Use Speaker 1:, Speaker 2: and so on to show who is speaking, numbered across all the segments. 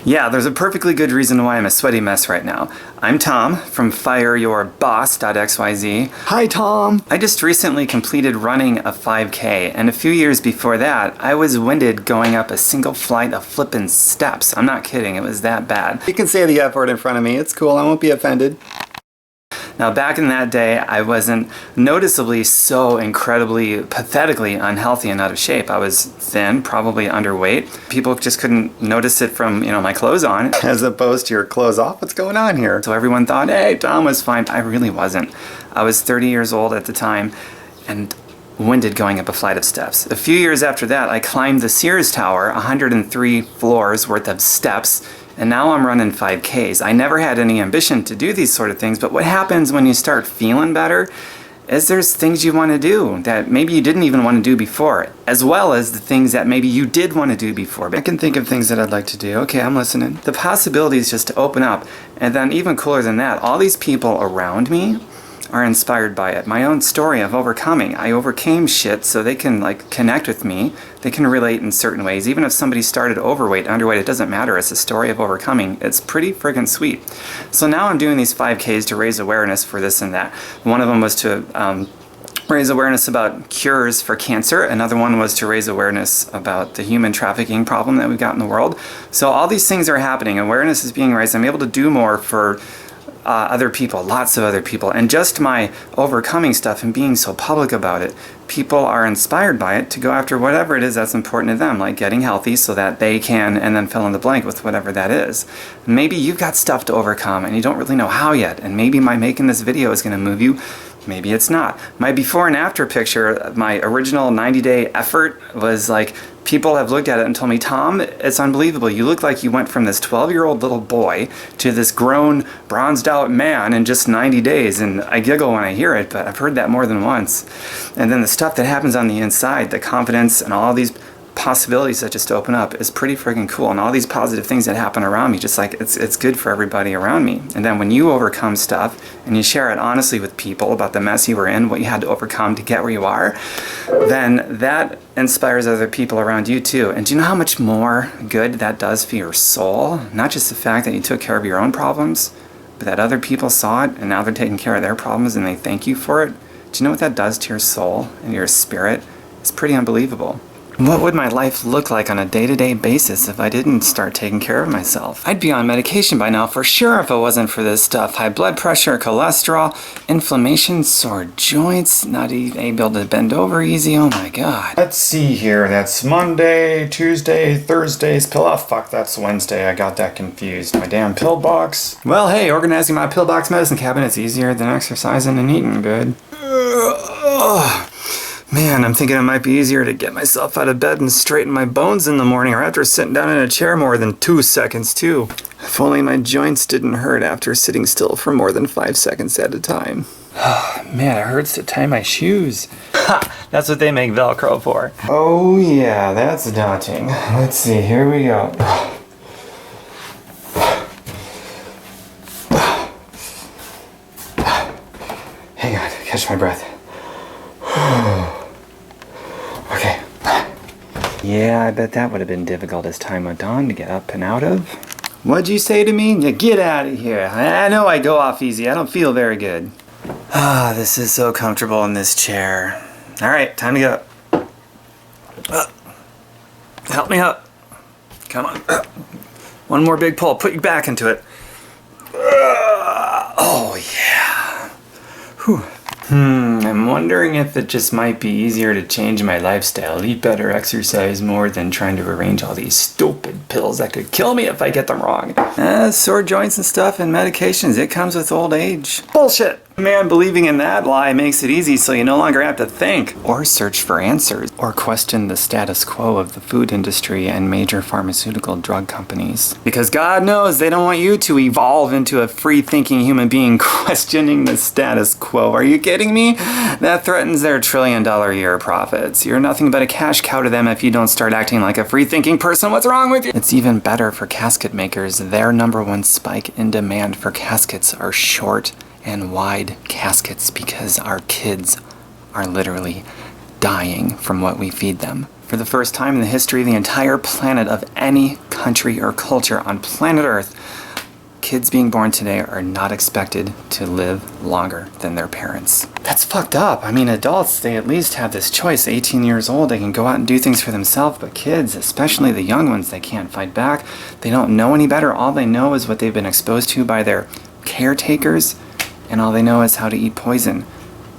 Speaker 1: Yeah, there's a perfectly good reason why I'm a sweaty mess right now. I'm Tom from FireYourBoss.xyz. Hi, Tom! I just recently completed running a 5K, and a few years before that, I was winded going up a single flight of flippin' steps. I'm not kidding, it was that bad. You can say the F word in front of me, it's cool, I won't be offended. Now, back in that day, I wasn't noticeably so incredibly, pathetically unhealthy and out of shape. I was thin, probably underweight. People just couldn't notice it from, my clothes on, as opposed to your clothes off. What's going on here? So everyone thought, hey, Tom was fine. I really wasn't. I was 30 years old at the time and winded going up a flight of steps. A few years after that, I climbed the Sears Tower, 103 floors worth of steps, and now I'm running 5Ks. I never had any ambition to do these sort of things, but what happens when you start feeling better is there's things you want to do that maybe you didn't even want to do before, as well as the things that maybe you did want to do before. I can think of things that I'd like to do. Okay, I'm listening. The possibilities just to open up, and then even cooler than that, all these people around me are inspired by it. My own story of overcoming. I overcame shit so they can connect with me. They can relate in certain ways. Even if somebody started overweight, underweight, it doesn't matter. It's a story of overcoming. It's pretty friggin' sweet. So now I'm doing these 5Ks to raise awareness for this and that. One of them was to raise awareness about cures for cancer. Another one was to raise awareness about the human trafficking problem that we've got in the world. So all these things are happening. Awareness is being raised. I'm able to do more for other people, lots of other people, and just my overcoming stuff and being so public about it, people are inspired by it to go after whatever it is that's important to them, like getting healthy so that they can, and then fill in the blank with whatever that is. Maybe you've got stuff to overcome and you don't really know how yet, and maybe my making this video is going to move you. Maybe it's not. My before and after picture, my original 90-day effort was people have looked at it and told me, Tom, it's unbelievable. You look like you went from this 12-year-old little boy to this grown, bronzed out man in just 90 days. And I giggle when I hear it, but I've heard that more than once. And then the stuff that happens on the inside, the confidence and all these possibilities that just open up is pretty friggin' cool. And all these positive things that happen around me, just it's good for everybody around me. And then when you overcome stuff and you share it honestly with people about the mess you were in, what you had to overcome to get where you are, then that inspires other people around you too. And do you know how much more good that does for your soul? Not just the fact that you took care of your own problems, but that other people saw it and now they're taking care of their problems and they thank you for it. Do you know what that does to your soul and your spirit? It's pretty unbelievable. What would my life look like on a day-to-day basis if I didn't start taking care of myself? I'd be on medication by now for sure if it wasn't for this stuff. High blood pressure, cholesterol, inflammation, sore joints, not able to bend over easy. Oh my god. Let's see here. That's Monday, Tuesday, Thursday's pill. Oh fuck, that's Wednesday. I got that confused. My damn pill box. Well, hey, organizing my pillbox medicine cabinet's easier than exercising and eating good. Man, I'm thinking it might be easier to get myself out of bed and straighten my bones in the morning or after sitting down in a chair more than 2 seconds, too. If only my joints didn't hurt after sitting still for more than 5 seconds at a time. Man, it hurts to tie my shoes. Ha! That's what they make Velcro for. Oh yeah, that's daunting. Let's see, here we go. Hang on, catch my breath. Okay. Yeah, I bet that would have been difficult as time went on to get up and out of. What'd you say to me? Yeah, get out of here. I know I go off easy. I don't feel very good. Ah, this is so comfortable in this chair. All right, time to get up. Help me up. Come on. One more big pull. Put your back into it. Oh, yeah. Whew. I'm wondering if it just might be easier to change my lifestyle, eat better, exercise more than trying to arrange all these stupid pills that could kill me if I get them wrong. Sore joints and stuff and medications, it comes with old age. Bullshit! Man, believing in that lie makes it easy so you no longer have to think or search for answers or question the status quo of the food industry and major pharmaceutical drug companies. Because God knows they don't want you to evolve into a free-thinking human being questioning the status quo. Are you kidding me? That threatens their trillion-dollar-a-year profits. You're nothing but a cash cow to them if you don't start acting like a free-thinking person. What's wrong with you? It's even better for casket makers. Their #1 spike in demand for caskets are short and wide caskets because our kids are literally dying from what we feed them. For the first time in the history of the entire planet of any country or culture on planet Earth, kids being born today are not expected to live longer than their parents. That's fucked up. I mean, adults, they at least have this choice. 18 years old, they can go out and do things for themselves, but kids, especially the young ones, they can't fight back. They don't know any better. All they know is what they've been exposed to by their caretakers, and all they know is how to eat poison.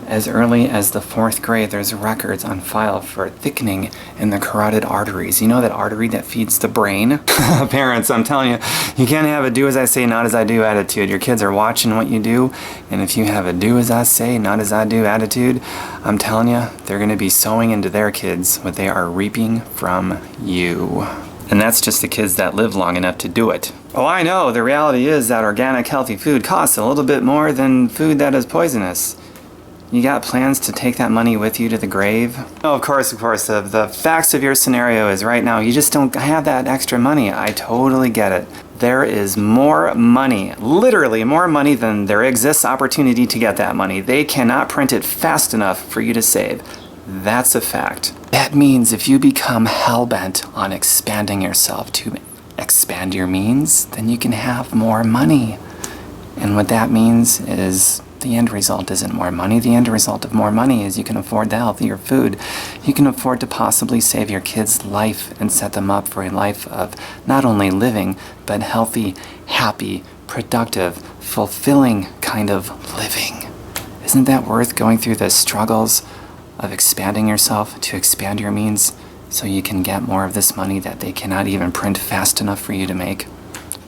Speaker 1: As early as the 4th grade, there's records on file for thickening in the carotid arteries. You know that artery that feeds the brain? Parents, I'm telling you, you can't have a do as I say, not as I do attitude. Your kids are watching what you do, and if you have a do as I say, not as I do attitude, I'm telling you, they're going to be sowing into their kids what they are reaping from you. And that's just the kids that live long enough to do it. Oh, I know, the reality is that organic, healthy food costs a little bit more than food that is poisonous. You got plans to take that money with you to the grave? Oh, of course. The facts of your scenario is right now, you just don't have that extra money. I totally get it. There is more money, literally more money than there exists opportunity to get that money. They cannot print it fast enough for you to save. That's a fact. That means if you become hell-bent on expanding yourself to expand your means, then you can have more money. And what that means is the end result isn't more money. The end result of more money is you can afford the healthier food. You can afford to possibly save your kids' life and set them up for a life of not only living, but healthy, happy, productive, fulfilling kind of living. Isn't that worth going through the struggles of expanding yourself to expand your means so you can get more of this money that they cannot even print fast enough for you to make?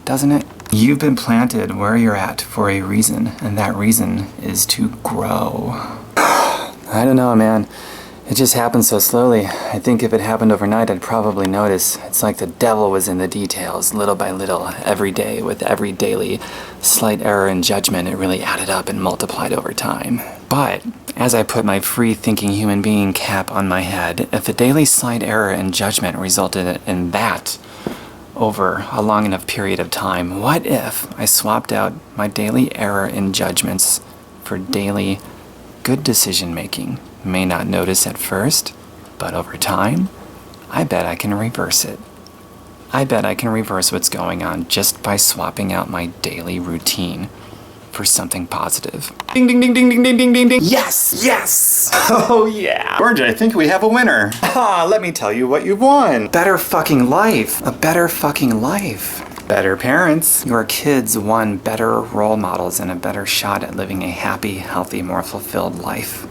Speaker 1: Doesn't it? You've been planted where you're at for a reason, and that reason is to grow. I don't know, man. It just happened so slowly. I think if it happened overnight, I'd probably notice. It's like the devil was in the details, little by little, every day, with every daily slight error in judgment. It really added up and multiplied over time. But as I put my free-thinking human being cap on my head, if a daily slight error in judgment resulted in that over a long enough period of time, what if I swapped out my daily error in judgments for daily good decision making? May not notice at first, but over time, I bet I can reverse it. I bet I can reverse what's going on just by swapping out my daily routine for something positive. Ding, ding, ding, ding, ding, ding, ding, ding, ding. Yes, yes. Oh yeah.
Speaker 2: George, I think we have a winner.
Speaker 1: Let me tell you what you've won. Better fucking life. A better fucking life. Better parents. Your kids won better role models and a better shot at living a happy, healthy, more fulfilled life.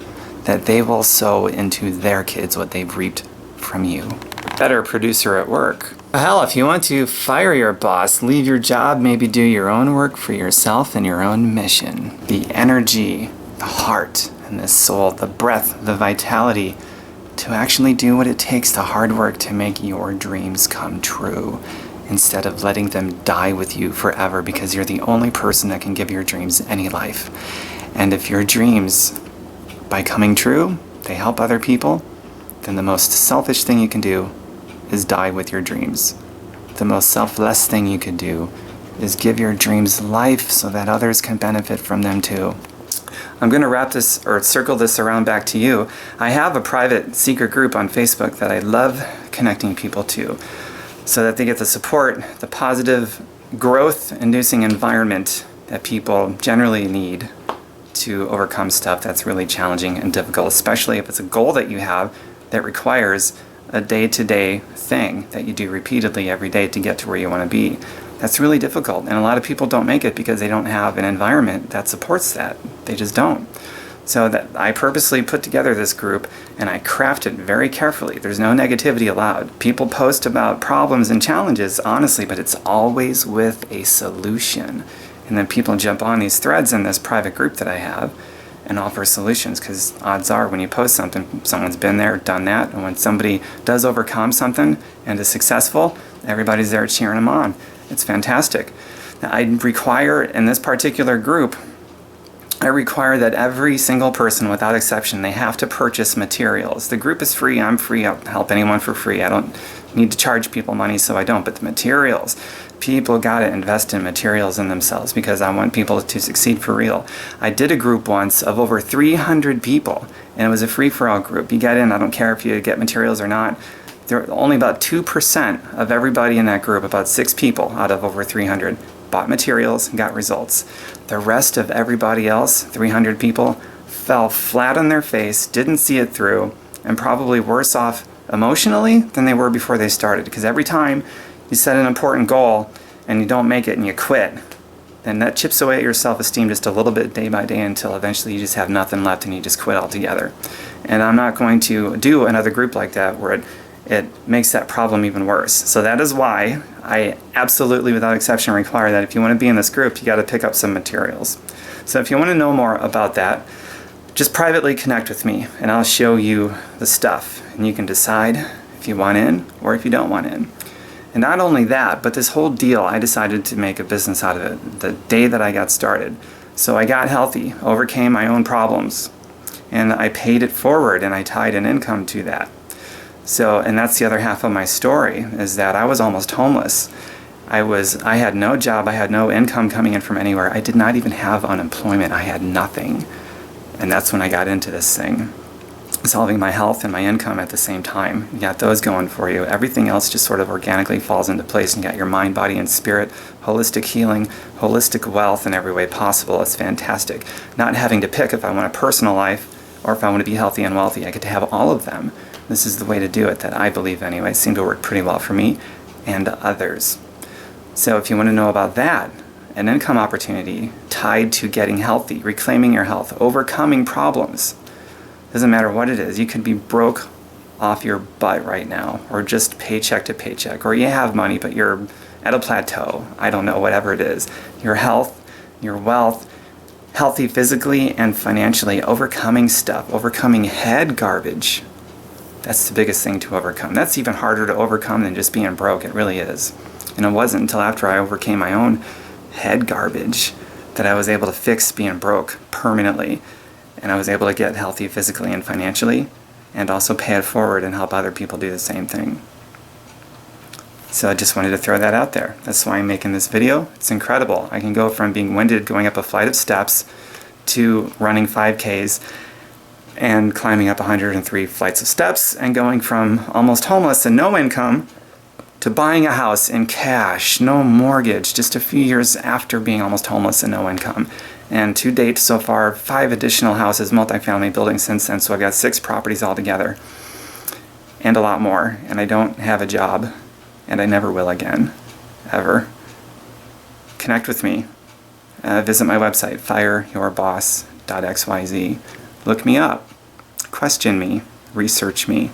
Speaker 1: That they will sow into their kids what they've reaped from you. Better producer at work. Hell, if you want to fire your boss, leave your job, maybe do your own work for yourself and your own mission. The energy, the heart, and the soul, the breath, the vitality to actually do what it takes, the hard work to make your dreams come true, instead of letting them die with you forever because you're the only person that can give your dreams any life. And if your dreams, by coming true, they help other people, then the most selfish thing you can do is die with your dreams. The most selfless thing you could do is give your dreams life so that others can benefit from them too. I'm going to wrap this or circle this around back to you. I have a private secret group on Facebook that I love connecting people to so that they get the support, the positive growth-inducing environment that people generally need to overcome stuff that's really challenging and difficult, especially if it's a goal that you have that requires a day-to-day thing that you do repeatedly every day to get to where you want to be. That's really difficult, and a lot of people don't make it because they don't have an environment that supports that. They just don't. So that I purposely put together this group, and I craft it very carefully. There's no negativity allowed. People post about problems and challenges, honestly, but it's always with a solution. And then people jump on these threads in this private group that I have and offer solutions, because odds are when you post something, someone's been there, done that, and when somebody does overcome something and is successful, everybody's there cheering them on. It's fantastic. Now, I require, in this particular group, I require that every single person, without exception, they have to purchase materials. The group is free, I'm free, I'll help anyone for free. I don't need to charge people money, so I don't, but the materials, people gotta invest in materials in themselves because I want people to succeed for real. I did a group once of over 300 people, and it was a free-for-all group. You get in, I don't care if you get materials or not. there only about 2% of everybody in that group, about 6 people out of over 300, bought materials and got results. The rest of everybody else, 300 people, fell flat on their face, didn't see it through, and probably worse off emotionally than they were before they started. Because every time you set an important goal and you don't make it and you quit, then that chips away at your self-esteem just a little bit day by day until eventually you just have nothing left and you just quit altogether. And I'm not going to do another group like that where it makes that problem even worse. So that is why I absolutely, without exception, require that if you want to be in this group, you got to pick up some materials. So if you want to know more about that, just privately connect with me and I'll show you the stuff. And you can decide if you want in or if you don't want in. And not only that, but this whole deal, I decided to make a business out of it the day that I got started. So I got healthy, overcame my own problems, and I paid it forward and I tied an income to that. So, and that's the other half of my story, is that I was almost homeless. I had no job, I had no income coming in from anywhere. I did not even have unemployment, I had nothing. And that's when I got into this thing. Solving my health and my income at the same time. You got those going for you. Everything else just sort of organically falls into place. And you got your mind, body, and spirit, holistic healing, holistic wealth in every way possible. It's fantastic. Not having to pick if I want a personal life or if I want to be healthy and wealthy. I get to have all of them. This is the way to do it that I believe anyway. It seemed to work pretty well for me and others. So if you want to know about that, an income opportunity tied to getting healthy, reclaiming your health, overcoming problems. Doesn't matter what it is. You could be broke off your butt right now, or just paycheck to paycheck, or you have money but you're at a plateau. I don't know, whatever it is. Your health, your wealth, healthy physically and financially, overcoming stuff, overcoming head garbage. That's the biggest thing to overcome. That's even harder to overcome than just being broke. It really is. And it wasn't until after I overcame my own head garbage that I was able to fix being broke permanently. And I was able to get healthy physically and financially, and also pay it forward and help other people do the same thing. So I just wanted to throw that out there. That's why I'm making this video. It's incredible. I can go from being winded going up a flight of steps to running 5Ks and climbing up 103 flights of steps, and going from almost homeless and no income to buying a house in cash, no mortgage, just a few years after being almost homeless and no income. And to date, so far, 5 additional houses, multifamily buildings since then, so I've got 6 properties altogether, and a lot more. And I don't have a job, and I never will again, ever. Connect with me. Visit my website, fireyourboss.xyz. Look me up. Question me. Research me.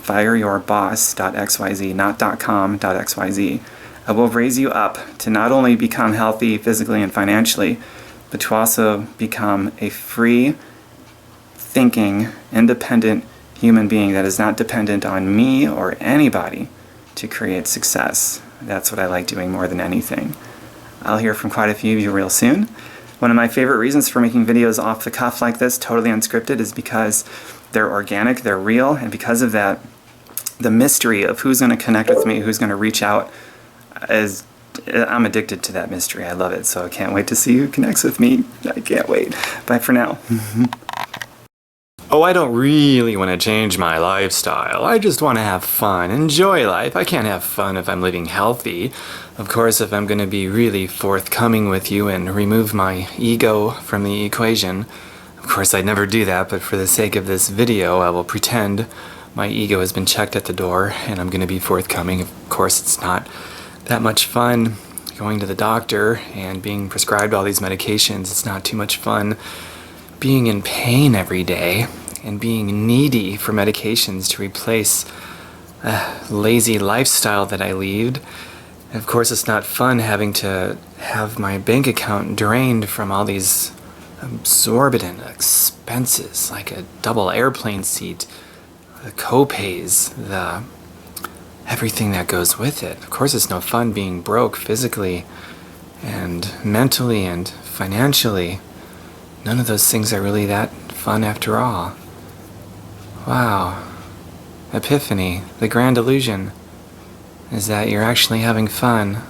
Speaker 1: fireyourboss.xyz, not .com.xyz. I will raise you up to not only become healthy physically and financially, but to also become a free, thinking, independent human being that is not dependent on me or anybody to create success. That's what I like doing more than anything. I'll hear from quite a few of you real soon. One of my favorite reasons for making videos off the cuff like this, totally unscripted, is because they're organic, they're real, and because of that, the mystery of who's going to connect with me, who's going to reach out, I'm addicted to that mystery. I love it, so I can't wait to see who connects with me. I can't wait. Bye for now.
Speaker 2: Oh, I don't really want to change my lifestyle. I just want to have fun, enjoy life. I can't have fun if I'm living healthy. Of course, if I'm going to be really forthcoming with you and remove my ego from the equation, of course I'd never do that, but for the sake of this video, I will pretend my ego has been checked at the door and I'm going to be forthcoming. Of course, it's not that much fun going to the doctor and being prescribed all these medications. It's not too much fun being in pain every day and being needy for medications to replace a lazy lifestyle that I lead. And of course, it's not fun having to have my bank account drained from all these exorbitant expenses, like a double airplane seat, the co-pays, the everything that goes with it. Of course, it's no fun being broke physically and mentally and financially. None of those things are really that fun after all. Wow. Epiphany, the grand illusion, is that you're actually having fun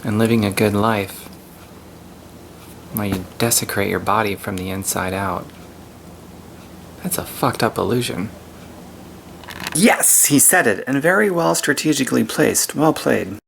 Speaker 2: and living a good life while you desecrate your body from the inside out. That's a fucked up illusion.
Speaker 1: Yes, he said it, and very well strategically placed. Well played.